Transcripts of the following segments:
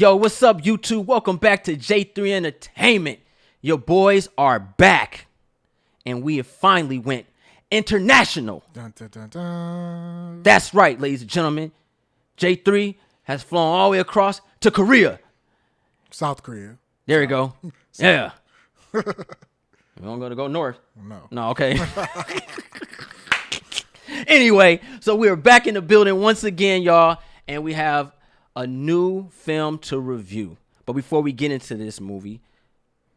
Yo, what's up, YouTube? Welcome back to J3 Entertainment. Your boys are back, and we have finally went international. Dun, dun, dun, dun. That's right, ladies and gentlemen. J3 has flown all the way across to Korea. South Korea. There we go. Yeah. We don't going to go north. No, okay. Anyway, so we're back in the building once again, y'all, and we have a new film to review. But before we get into this movie,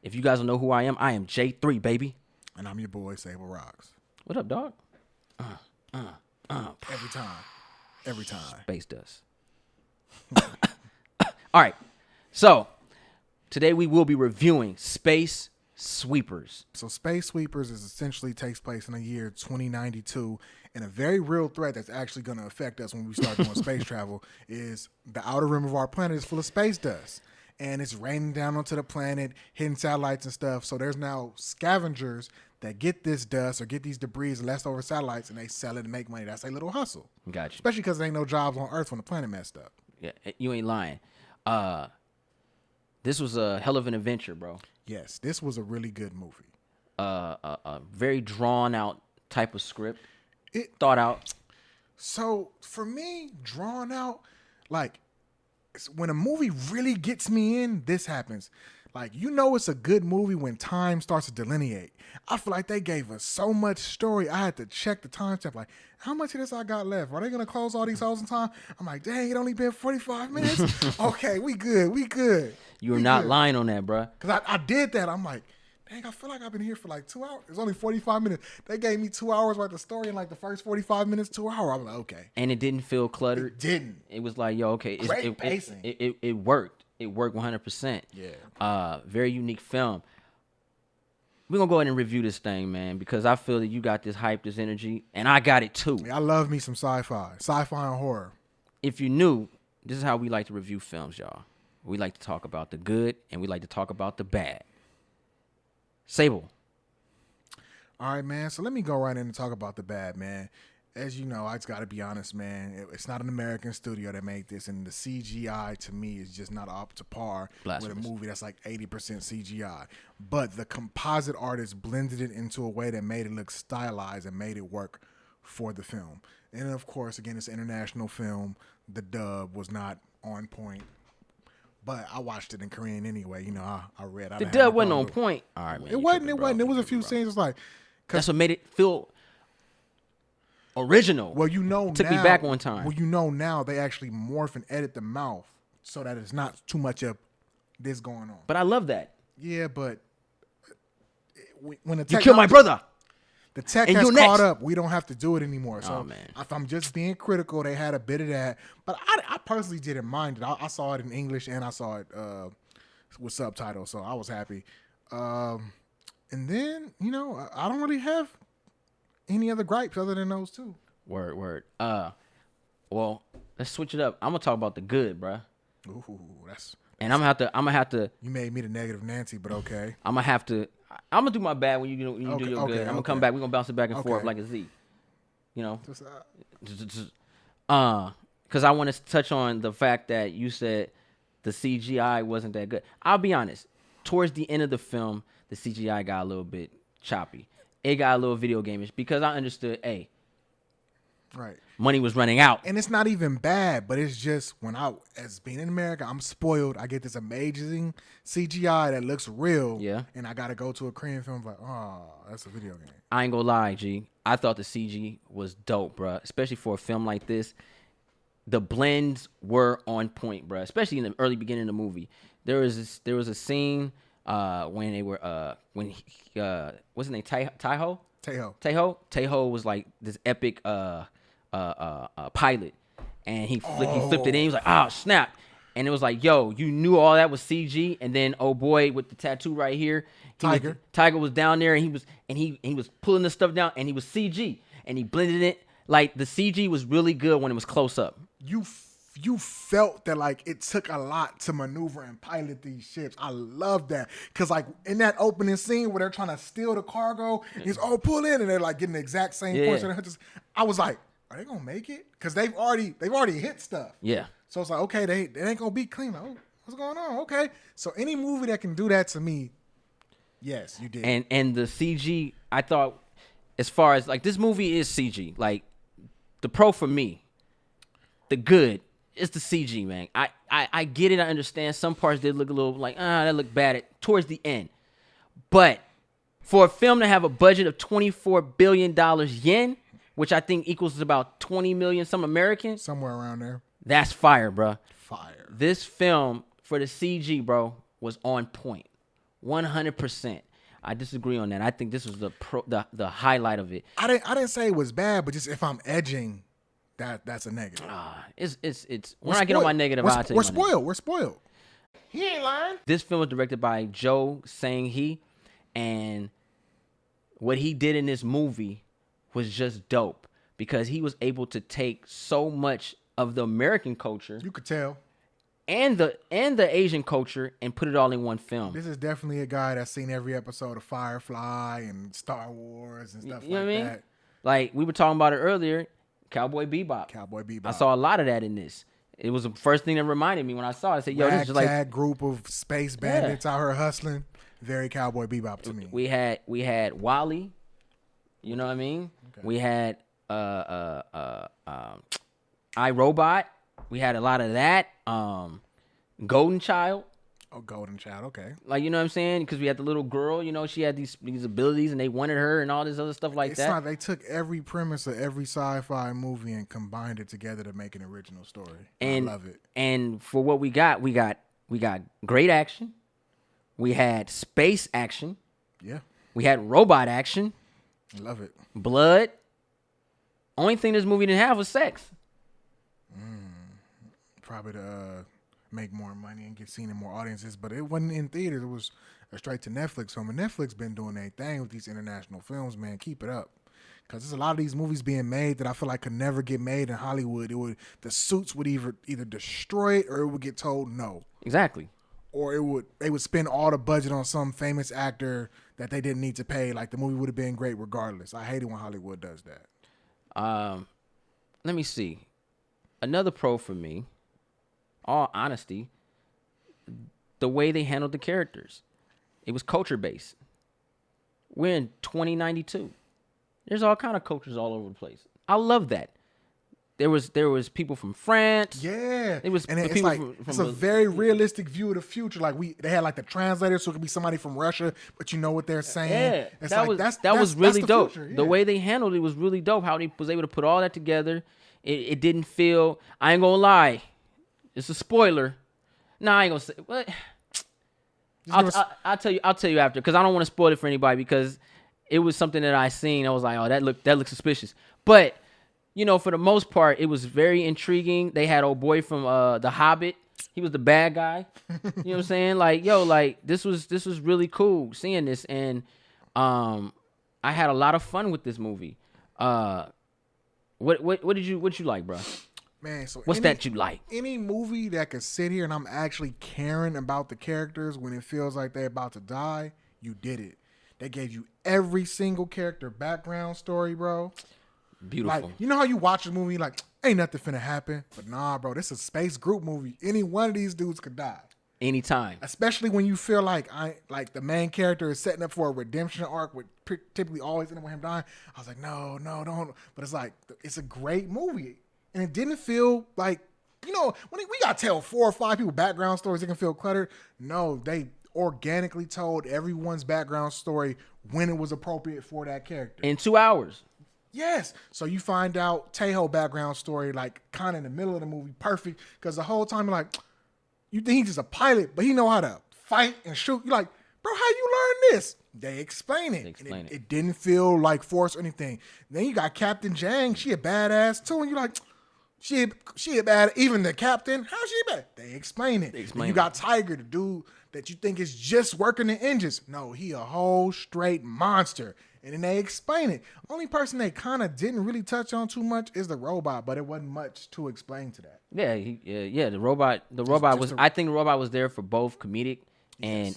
if you guys don't know who I am J3, baby. And I'm your boy, Sable Rocks. What up, dog? Every time. Space dust. All right. So, today we will be reviewing Space Sweepers. So Space Sweepers essentially takes place in the year 2092, and a very real threat that's actually going to affect us when we start doing space travel is the outer rim of our planet is full of space dust, and it's raining down onto the planet, hitting satellites and stuff. So there's now scavengers that get this dust or get these debris and leftover satellites, and they sell it and make money. That's a little hustle. Got you. Especially because there ain't no jobs on Earth when the planet messed up. Yeah, you ain't lying. This was a hell of an adventure, bro. Yes, this was a really good movie. A very drawn out type of script. Thought out. So for me, drawn out, like when a movie really gets me in, this happens. Like, you know, it's a good movie when time starts to delineate. I feel like they gave us so much story. I had to check the timestamp. Like, how much of this I got left? Are they gonna close all these holes in time? I'm like, dang, it only been 45 minutes. Okay, we good. You're not lying on that, bro. Because I did that. I'm like, dang, I feel like I've been here for like 2 hours. It's only 45 minutes. They gave me 2 hours worth of story in like the first 45 minutes, 2 hours. I'm like, okay. And it didn't feel cluttered. It didn't. It was like, yo, okay. Great pacing. It worked. It worked 100%. Yeah. Very unique film. We're going to go ahead and review this thing, man, because I feel that you got this hype, this energy, and I got it too. Yeah, I love me some sci-fi and horror. If you're new, this is how we like to review films, y'all. We like to talk about the good, and we like to talk about the bad. Sable. All right, man. So let me go right in and talk about the bad, man. As you know, I just got to be honest, man. It's not an American studio that made this, and the CGI to me is just not up to par with a movie that's like 80% CGI. But the composite artist blended it into a way that made it look stylized and made it work for the film. And of course, again, it's an international film. The dub was not on point. But I watched it in Korean anyway. You know, I read. The dub wasn't on point. All right, man. It wasn't. There was a few scenes. It's like that's what made it feel original. Well, you know, took me back one time. Well, you know, now they actually morph and edit the mouth so that it's not too much of this going on. But I love that. Yeah, but when you killed my brother. The tech has caught up. We don't have to do it anymore. So man. If I'm just being critical, they had a bit of that. But I personally didn't mind it. I saw it in English and I saw it with subtitles, so I was happy. And then, you know, I don't really have any other gripes other than those two. Word. Well, let's switch it up. I'm gonna talk about the good, bruh. Ooh, that's. And I'm gonna have to. You made me the negative Nancy, but okay. I'm gonna do my bad when you do your good. I'm gonna come back. We're gonna bounce it back and forth like a Z. You know. Because I want to touch on the fact that you said the CGI wasn't that good. I'll be honest. Towards the end of the film, the CGI got a little bit choppy. It got a little video game-ish because I understood, hey, right, money was running out. And it's not even bad, but it's just as being in America, I'm spoiled. I get this amazing CGI that looks real. Yeah. And I got to go to a Korean film like, oh, that's a video game. I ain't gonna lie, G. I thought the CG was dope, bruh. Especially for a film like this. The blends were on point, bruh. Especially in the early beginning of the movie. There was a scene when they were what's his name? Taeho was like this epic pilot, and he flipped it in. He was like, oh snap, and it was like, yo, you knew all that was CG, and then oh boy with the tattoo right here, Tiger was down there, and he was pulling the stuff down, and he was CG, and he blended it. Like the CG was really good when it was close up. You felt that like it took a lot to maneuver and pilot these ships. I love that because like in that opening scene where they're trying to steal the cargo, he's pull in, and they're like getting the exact same points. I was like, are they gonna make it? Because they've already hit stuff. Yeah. So it's like, okay, they ain't gonna be clean. Oh, What's going on? Okay. So any movie that can do that to me, yes, you did. And the CG, I thought, as far as like this movie is CG. Like the pro for me, the good is the CG, man. I get it. I understand some parts did look a little like that looked bad towards the end, but for a film to have a budget of $24 billion yen, which I think equals about 20 million some American, somewhere around there. That's fire, bro. Fire. This film for the CG, bro, was on point, 100%. I disagree on that. I think this was the highlight of it. I didn't say it was bad, but just if I'm edging, that's a negative. It's when I get on my negative, I'll tell you. We're spoiled. He ain't lying. This film was directed by Joe Sang-hee, and what he did in this movie was just dope because he was able to take so much of the American culture, you could tell, and the Asian culture and put it all in one film. This is definitely a guy that's seen every episode of Firefly and Star Wars and stuff you know like what I mean? that. Like we were talking about it earlier, Cowboy Bebop. I saw a lot of that in this. It was the first thing that reminded me when I saw it. I said, "Yo, this is like ragtag group of space bandits out here hustling." Very Cowboy Bebop to me. We had Wally. You know what I mean? Okay. We had iRobot. We had a lot of that. Golden Child. Oh, Golden Child. Okay. Like, you know what I'm saying? Because we had the little girl. You know, she had these abilities, and they wanted her, and all this other stuff like that. Not, they took every premise of every sci-fi movie and combined it together to make an original story. And, I love it. And for what we got great action. We had space action. Yeah. We had robot action. I love it. Blood. Only thing this movie didn't have was sex. Probably to make more money and get seen in more audiences, but it wasn't in theaters. It was a straight to Netflix film, and Netflix been doing their thing with these international films, man. Keep it up, because there's a lot of these movies being made that I feel like could never get made in Hollywood. The suits would either destroy it or it would get told no. Exactly. Or they would spend all the budget on some famous actor that they didn't need to pay. Like the movie would have been great regardless. I hate it when Hollywood does that. Let me see. Another pro for me, all honesty, the way they handled the characters. It was culture based. We're in 2092. There's all kind of cultures all over the place. I love that. There was people from France. Yeah, it was, and it's like it's a very realistic view of the future. Like they had like the translator, so it could be somebody from Russia, but you know what they're saying. Yeah, it's that was really dope. Future, yeah. The way they handled it was really dope. How they was able to put all that together. It didn't feel. I ain't gonna lie. It's a spoiler. Nah, I ain't gonna say what. I'll tell you after, because I don't want to spoil it for anybody, because it was something that I seen. I was like, oh, that looked suspicious. But you know, for the most part, it was very intriguing. They had old boy from The Hobbit. He was the bad guy. You know what I'm saying? Like, yo, like this was really cool seeing this, and I had a lot of fun with this movie. What did you like, bro? Man, so what's that you like? Any movie that could sit here and I'm actually caring about the characters when it feels like they're about to die, you did it. They gave you every single character background story, bro. Beautiful. Like, you know how you watch a movie like, ain't nothing finna happen, but nah, bro, this is a space group movie. Any one of these dudes could die anytime. Especially when you feel like the main character is setting up for a redemption arc, with typically always ending with him dying. I was like, no, don't. But it's like, it's a great movie. And it didn't feel like, you know, when we got to tell 4 or 5 people background stories, it can feel cluttered. No, they organically told everyone's background story when it was appropriate for that character. In 2 hours. Yes. So you find out Tejo background story, like, kind of in the middle of the movie, perfect. Because the whole time, you're like, you think he's just a pilot, but he know how to fight and shoot. You're like, bro, how you learn this? They explain it. It didn't feel like force or anything. Then you got Captain Jang. She a badass, too. And you're like, she a bad. Even the captain, how's she bad? They explain it. You got Tiger, the dude that you think is just working the engines. No, he a whole straight monster. And then they explain it. Only person they kind of didn't really touch on too much is the robot, but it wasn't much to explain to that. Yeah. The robot was. I think the robot was there for both comedic and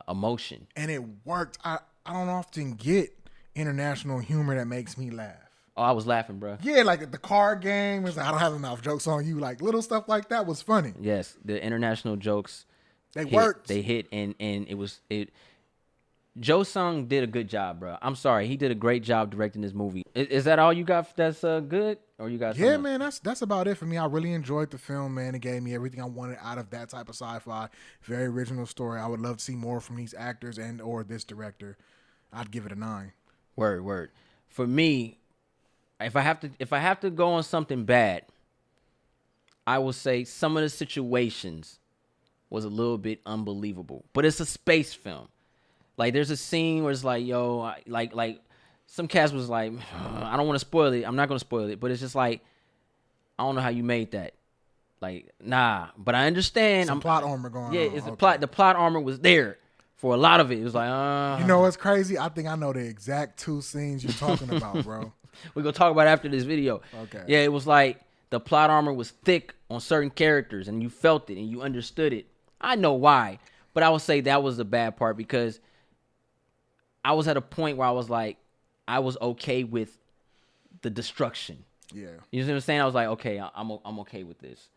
emotion. And it worked. I don't often get international humor that makes me laugh. Oh, I was laughing, bro. Yeah, like the card game. It's like, I don't have enough jokes on you. Like little stuff like that was funny. Yes, the international jokes They worked. They hit, and it. Joe Sung did a good job, bro. I'm sorry, he did a great job directing this movie. Is that all you got? That's good, or you got? Yeah, man, that's about it for me. I really enjoyed the film, man. It gave me everything I wanted out of that type of sci-fi. Very original story. I would love to see more from these actors and or this director. I'd give it a 9. Word. For me, if I have to go on something bad, I will say some of the situations was a little bit unbelievable. But it's a space film. Like there's a scene where it's like, yo, like some cast was like, I don't want to spoil it. I'm not gonna spoil it, but it's just like, I don't know how you made that. Like, nah. But I understand. Some plot armor going on. Yeah, it's the plot. The plot armor was there for a lot of it. It was like, You know what's crazy? I think I know the exact 2 scenes you're talking about, bro. We're gonna talk about it after this video. Okay. Yeah, it was like the plot armor was thick on certain characters, and you felt it and you understood it. I know why, but I would say that was the bad part because I was at a point where I was like, I was okay with the destruction. Yeah. You know what I'm saying? I was like, okay, I'm okay with this.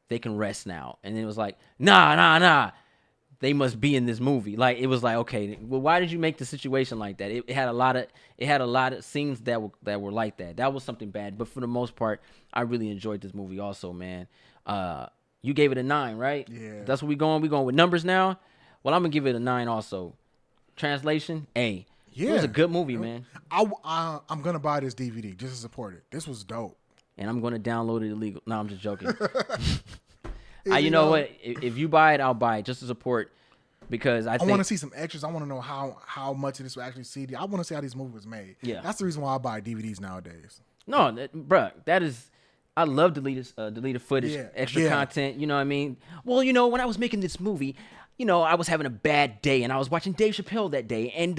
They can rest now. And then it was like, nah. They must be in this movie. Like it was like, okay, well, why did you make the situation like that? It had a lot of scenes that were like that. That was something bad. But for the most part, I really enjoyed this movie also, man. You gave it a 9, right? Yeah. That's what we going with numbers now. Well, I'm gonna give it a 9 also. Translation, A. Yeah. It was a good movie, man. I'm gonna buy this DVD just to support it. This was dope. And I'm gonna download it illegal. No, I'm just joking. You You know what? If you buy it, I'll buy it just to support, because I want to see some extras. I want to know how much of this was actually CD. I want to see how this movie was made. Yeah. That's the reason why I buy DVDs nowadays. No, bruh, that is. I love deleted footage, Yeah, extra content. You know what I mean? Well, when I was making this movie, I was having a bad day, and I was watching Dave Chappelle that day, and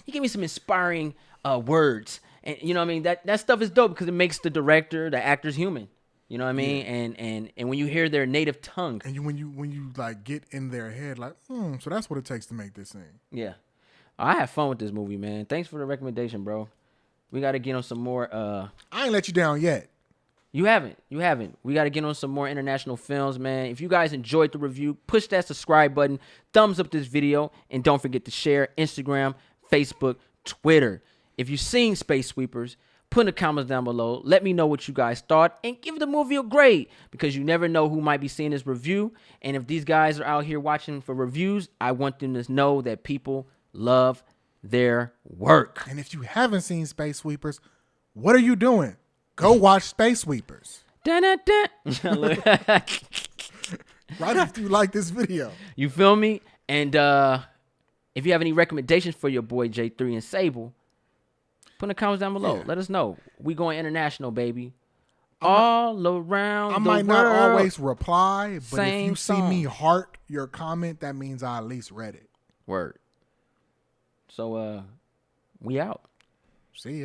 he gave me some inspiring words, and you know what I mean. That stuff is dope because it makes the director, the actors human. You know what I mean? Yeah. And when you hear their native tongue, and when you like get in their head, like, so that's what it takes to make this thing. Yeah, I had fun with this movie, man. Thanks for the recommendation, bro. We got to get on some more. I ain't let you down yet. You haven't. We got to get on some more international films, man. If you guys enjoyed the review, push that subscribe button, thumbs up this video, and don't forget to share Instagram, Facebook, Twitter. If you've seen Space Sweepers, put in the comments down below. Let me know what you guys thought, and give the movie a grade, because you never know who might be seeing this review. And if these guys are out here watching for reviews, I want them to know that people love their work. And if you haven't seen Space Sweepers, what are you doing? Go watch Space Sweepers. Dun. Right after you like this video. You feel me? And if you have any recommendations for your boy J3 and Sable, put in the comments down below. Yeah. Let us know. We going international, baby. All around the world. I might not always reply, but Same if you see song. me heart your comment, that means I at least read it. Word. So we out. See ya.